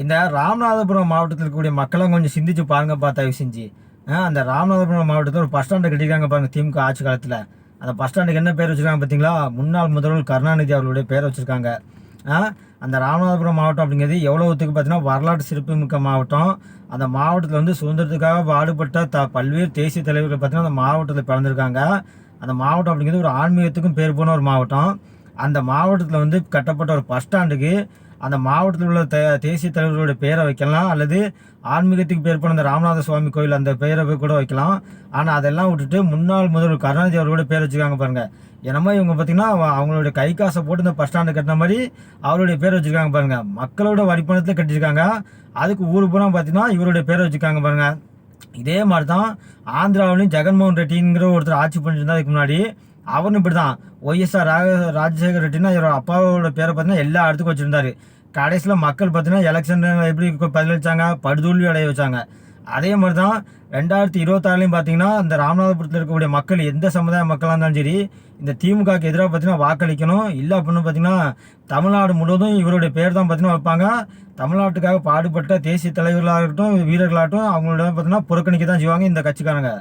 இந்த ராமநாதபுரம் மாவட்டத்தில் இருக்கக்கூடிய மக்களும் கொஞ்சம் சிந்திச்சு பாருங்கப்பா தயவு செஞ்சு. அந்த ராமநாதபுரம் மாவட்டத்தில் ஒரு பஸ் ஸ்டாண்டை கட்டியிருக்காங்க பாருங்க திமுக ஆட்சி காலத்தில். அந்த பஸ் ஸ்டாண்டுக்கு என்ன பேர் வச்சுருக்காங்க பார்த்தீங்களா? முன்னாள் முதல்வர் கருணாநிதி அவர்களுடைய பேரை வச்சுருக்காங்க. அந்த ராமநாதபுரம் மாவட்டம் அப்படிங்கிறது எவ்வளோத்துக்கு பார்த்தீங்கன்னா வரலாற்று சிறப்புமிக்க மாவட்டம். அந்த மாவட்டத்தில் வந்து சுதந்திரத்துக்காக பாடுபட்ட பல்வேறு தேசிய தலைவர்கள் பார்த்தீங்கன்னா அந்த மாவட்டத்தில் பிறந்திருக்காங்க. அந்த மாவட்டம் அப்படிங்கிறது ஒரு ஆன்மீகத்துக்கும் பேர் போன ஒரு மாவட்டம். அந்த மாவட்டத்தில் வந்து கட்டப்பட்ட ஒரு பஸ் ஸ்டாண்டுக்கு அந்த மாவட்டத்தில் உள்ள தேசிய தலைவர்களுடைய பெயரை வைக்கலாம், அல்லது ஆன்மீகத்துக்கு பேர் போன அந்த ராமநாத சுவாமி கோயில் அந்த பெயரை கூட வைக்கலாம். ஆனால் அதெல்லாம் விட்டுட்டு முன்னாள் முதல்வர் கருணாநிதி அவர்களோட பேர் வச்சுருக்காங்க பாருங்கள். என்னமோ இவங்க பார்த்தீங்கன்னா அவங்களுடைய கை காசை போட்டு இந்த பஸ் ஸ்டாண்டு கட்டின மாதிரி அவருடைய பேர் வச்சுருக்காங்க பாருங்கள். மக்களோட வரிப்பணத்தில் கட்டியிருக்காங்க. அதுக்கு ஊர் பூரா பார்த்தீங்கன்னா இவருடைய பேரை வச்சுருக்காங்க பாருங்கள். இதே மாதிரி தான் ஆந்திராவிலையும் ஜெகன்மோகன் ரெட்டிங்கிற ஒருத்தர் ஆட்சி பண்ணிட்டு அதுக்கு முன்னாடி அவரும் இப்படி தான் ஒய்எஸ்ஆர் ராஜசேகர் ரெட்டினா இவரோட அப்பாவோட பேரை பார்த்தீங்கன்னா எல்லா இடத்துக்கும் வச்சுருந்தாரு. கடைசியில் மக்கள் பார்த்தீங்கன்னா எலெக்ஷன் எப்படி பதிலளிச்சாங்க, படுதோல்வி அடைய வச்சாங்க. அதே மாதிரி தான் 2026 பார்த்தீங்கன்னா இந்த ராமநாதபுரத்தில் இருக்கக்கூடிய மக்கள் எந்த சமுதாய மக்களாக இருந்தாலும் சரி இந்த திமுகவுக்கு எதிராக பார்த்தீங்கன்னா வாக்களிக்கணும். இல்லை அப்படின்னு பார்த்தீங்கன்னா தமிழ்நாடு முழுவதும் இவருடைய பேர் தான் பார்த்தீங்கன்னா வைப்பாங்க. தமிழ்நாட்டுக்காக பாடுபட்ட தேசிய தலைவர்களாகட்டும் வீரர்களாகட்டும் அவங்களோட பார்த்தீங்கன்னா புறக்கணிக்க தான் செய்வாங்க இந்த கட்சிக்காரங்க.